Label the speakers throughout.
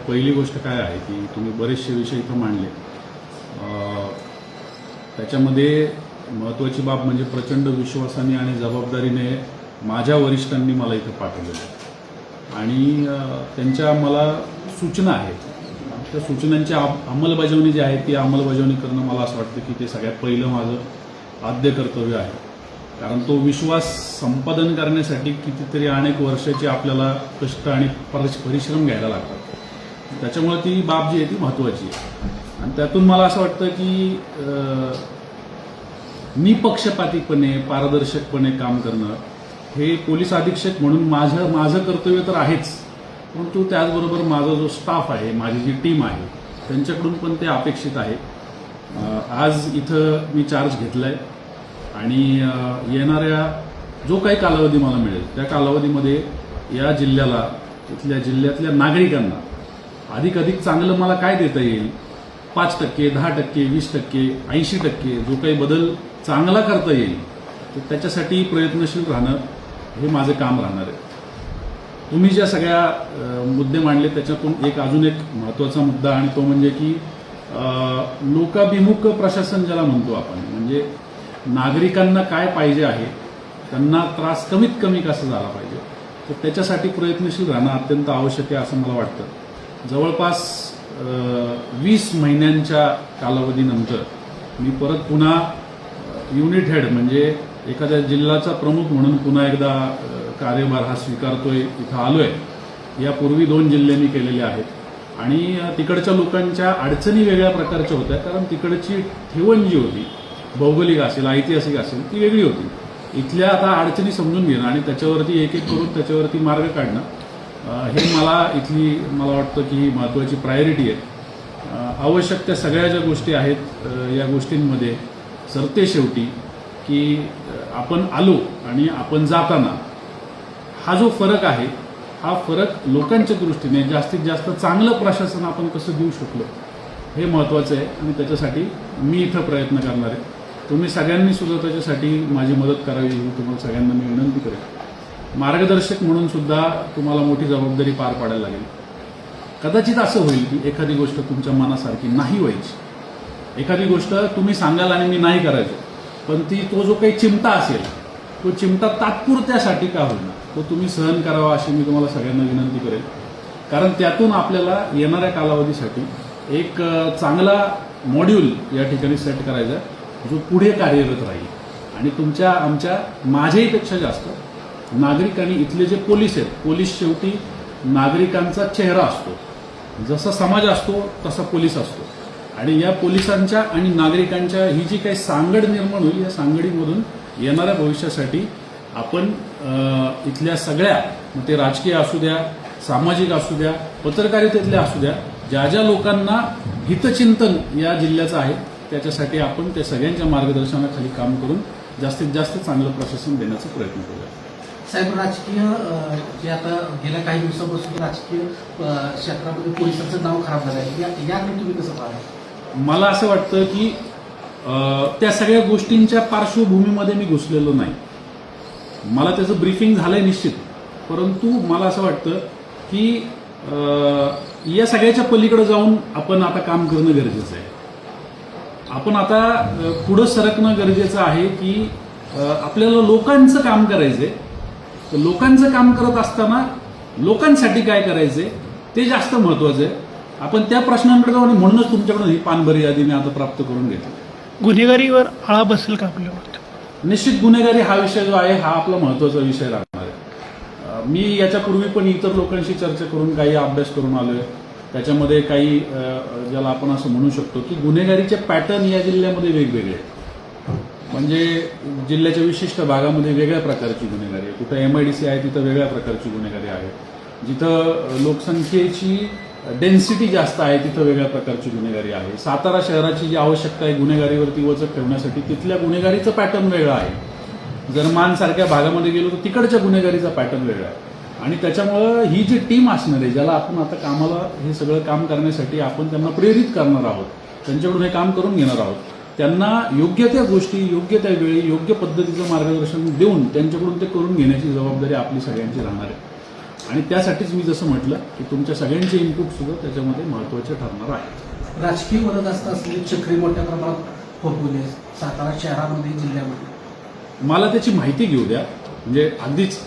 Speaker 1: पहिली गोष्ट काय आहे की तुम्ही बरेचसे विषय इथं मांडले. त्याच्यामध्ये महत्त्वाची बाब म्हणजे प्रचंड विश्वासाने आणि जबाबदारीने माझ्या वरिष्ठांनी मला इथं पाठवलेलं आहे आणि त्यांच्या मला सूचना आहेत. त्या सूचनांची अंमलबजावणी जी आहे ती अंमलबजावणी करणं मला असं वाटतं की ते सगळ्यात पहिलं माझं आद्य कर्तव्य आहे. कारण तो विश्वास संपादन करण्यासाठी कितीतरी अनेक वर्षाचे आपल्याला कष्ट आणि परिश्रम घ्यायला लागतात. त्याच्यामुळे ती बाब जी आहे ती महत्त्वाची आहे आणि त्यातून मला असं वाटतं की निपक्षपातीपणे पारदर्शकपणे काम करणं हे पोलीस अधीक्षक म्हणून माझं कर्तव्य तर आहेच, परंतु त्याचबरोबर माझा जो स्टाफ आहे, माझी जी टीम आहे त्यांच्याकडून पण ते अपेक्षित आहे. आज इथं मी चार्ज घेतला आहे आणि येणाऱ्या जो काही कालावधी मला मिळेल त्या कालावधीमध्ये या जिल्ह्याला, इथल्या जिल्ह्यातल्या नागरिकांना अधिक चांगलं मला काय देता येईल, 5%, 10%, 20%, 80% जो काही बदल चांगला करता येईल तर त्याच्यासाठी प्रयत्नशील राहणं हे माझं काम राहणार आहे. तुम्ही ज्या सगळ्या मुद्दे मांडले त्याच्यातून अजून एक महत्त्वाचा मुद्दा आणि तो म्हणजे की लोकाभिमुख प्रशासन ज्याला म्हणतो आपण, म्हणजे नागरिकांना काय पाहिजे आहे, त्यांना त्रास कमीत कमी कसा झाला पाहिजे तर त्याच्यासाठी प्रयत्नशील राहणं अत्यंत आवश्यक आहे असं मला वाटतं. जवळपास 20 महिन्यांच्या कालावधीनंतर मी परत पुन्हा युनिट हेड म्हणजे एखाद्या जिल्ह्याचा प्रमुख म्हणून पुन्हा एकदा कार्यभार हा स्वीकारतोय, इथं आलोय. यापूर्वी 2 जिल्हे मी केलेले आहेत आणि तिकडच्या लोकांच्या अडचणी वेगळ्या प्रकारच्या होत्या, कारण तिकडची ठेवण जी होती, भौगोलिक असेल ऐतिहासिक असेल, ती वेगळी होती. इथल्या आता अडचणी समजून घेणं आणि त्याच्यावरती एक करून त्याच्यावरती मार्ग काढणं हे मला वाटतं की ही महत्त्वाची प्रायोरिटी आहे. आवश्यक त्या सगळ्या ज्या गोष्टी आहेत या गोष्टींमध्ये सरते शेवटी की आपण आलो आणि आपण जाताना हा जो फरक आहे हा फरक लोकांच्या दृष्टीने जास्तीत जास्त चांगलं प्रशासन आपण कसं देऊ शकलो हे महत्त्वाचं आहे आणि त्याच्यासाठी मी इथं प्रयत्न करणार आहे. तुम्ही सगळ्यांनी सुद्धा त्याच्यासाठी माझी मदत करावी ही तुम्हाला सगळ्यांना मी विनंती करेन. मार्गदर्शक म्हणून सुद्धा तुम्हाला मोठी जबाबदारी पार पाडायला लागेल. कदाचित असं होईल की एखादी गोष्ट तुमच्या मनासारखी नाही व्हायची, एखादी गोष्ट तुम्ही सांगाल आणि मी नाही करायचो, पण तो जो काही चिमटा असेल तो चिमटा तात्पुरत्यासाठी का होईना तो तुम्ही सहन करावा अशी मी तुम्हाला सगळ्यांना विनंती करेन. कारण त्यातून आपल्याला येणाऱ्या कालावधीसाठी एक चांगला मॉड्यूल या ठिकाणी सेट करायचा जो पुढे कार्यरत राहील आणि माझ्याहीपेक्षा जास्त नागरिक आणि इथले जे पोलीस आहेत, पोलीस शेवटी नागरिकांचा चेहरा असतो. जसा समाज असतो तसा पोलीस असतो आणि या पोलिसांच्या आणि नागरिकांच्या ही जी काही सांगड निर्माण होईल या सांगडीमधून येणाऱ्या भविष्यासाठी आपण इथल्या सगळ्या, मग ते राजकीय असू द्या, सामाजिक असू द्या, पत्रकारितेतले असू द्या, ज्या लोकांना हितचिंतन या जिल्ह्याचं आहे त्याच्यासाठी आपण त्या सगळ्यांच्या मार्गदर्शनाखाली काम करून जास्तीत जास्त चांगलं प्रशासन देण्याचा प्रयत्न करूया.
Speaker 2: साहेब, राजकीय जे आता गेल्या काही दिवसापासून राजकीय क्षेत्रामध्ये पोलिसांचं नाव खराब झालं आहे, याकडे तुम्ही कसं पाहता?
Speaker 1: मला असं वाटतं की त्या सगळ्या गोष्टींच्या पार्श्वभूमीमध्ये मी घुसलेलो नाही. मला त्याचं ब्रीफिंग झालंय निश्चित, परंतु मला असं वाटतं की या सगळ्याच्या पलीकडे जाऊन आपण आता काम करणं गरजेचं आहे. आपण आता पुढं सरकणं गरजेचं आहे की आपल्याला लोकांचं काम करायचंय. तर लोकांचं काम करत असताना लोकांसाठी काय करायचंय ते जास्त महत्त्वाचं आहे. आपण त्या प्रश्नांकडे जाऊ आणि म्हणूनच तुमच्याकडून ही पानभरी यादी मी आता प्राप्त करून घेतली.
Speaker 3: गुन्हेगारीवर आळा बसेल का आपल्यावर?
Speaker 1: निश्चित गुन्हेगारी हा विषय जो आहे हा आपला महत्त्वाचा विषय राहणार आहे. मी याच्यापूर्वी पण इतर लोकांशी चर्चा करून काही अभ्यास करून आलोय. त्याच्यामध्ये काही ज्याला आपण असं म्हणू शकतो की गुन्हेगारीचे पॅटर्न या जिल्ह्यामध्ये वेगवेगळे आहेत. म्हणजे जिल्ह्याच्या विशिष्ट भागामध्ये वेगळ्या प्रकारची गुन्हेगारी आहे. कुठं MIDC आहे तिथं वेगळ्या प्रकारची गुन्हेगारी आहे. जिथं लोकसंख्येची डेन्सिटी जास्त आहे तिथं वेगळ्या प्रकारची गुन्हेगारी आहे. सातारा शहराची जी आवश्यकता आहे गुन्हेगारीवरती वचक ठेवण्यासाठी तिथल्या गुन्हेगारीचं पॅटर्न वेगळं आहे. जर मानसारख्या भागामध्ये गेलो तर तिकडच्या गुन्हेगारीचा पॅटर्न वेगळा आहे आणि त्याच्यामुळं ही जी टीम असणार आहे ज्याला आपण आता कामाला हे सगळं काम करण्यासाठी आपण त्यांना प्रेरित करणार आहोत, त्यांच्याकडून हे काम करून घेणार आहोत, त्यांना योग्य त्या गोष्टी योग्य त्या वेळी योग्य पद्धतीचं मार्गदर्शन देऊन त्यांच्याकडून ते करून घेण्याची जबाबदारी आपली सगळ्यांची राहणार आहे. आणि त्यासाठीच मी जसं म्हटलं की तुमच्या सगळ्यांचे इनपुट सुद्धा त्याच्यामध्ये महत्त्वाचे ठरणार आहे.
Speaker 2: राजकीय वरदहस्त असलेली चक्री मोठ्या प्रमाणात फोडवली आहे सातारा शहरामध्ये जिल्ह्यामध्ये.
Speaker 1: मला त्याची माहिती घेऊ द्या. म्हणजे अगदीच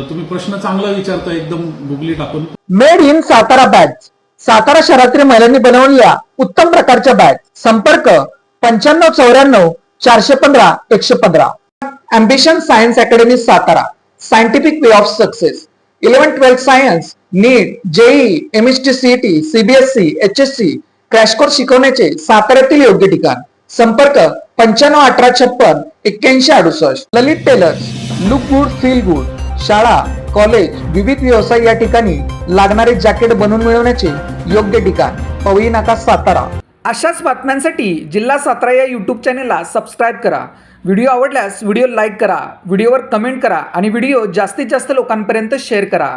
Speaker 1: तुम्ही प्रश्न चांगला विचारता एकदम गुगली टाकून.
Speaker 4: Made in Satara bags. Satara शहरातील महिलांनी बनवलेल्या उत्तम प्रकारच्या बॅग. संपर्क 9594 415 115. Ambition science academy Satara. Scientific way of success. 11-12 science, NEET, JEE, MST, CET, CBSE, HSC crash course शिकवण्याचे साताऱ्यातील योग्य ठिकाण. संपर्क 951856 8168. Lalit tailors. Look good feel good. शाळा, कॉलेज, विविध व्यवसाय या ठिकाणी लागणारे जॅकेट बनवून मिळवण्याचे योग्य ठिकाण. पवई नाका सातारा. अशाच बातम्यांसाठी जिल्हा सातारा या यूट्यूब चॅनेलला सबस्क्राईब करा. व्हिडिओ आवडल्यास व्हिडिओ लाईक करा, व्हिडिओवर कमेंट करा आणि व्हिडिओ जास्तीत जास्त लोकांपर्यंत शेअर करा.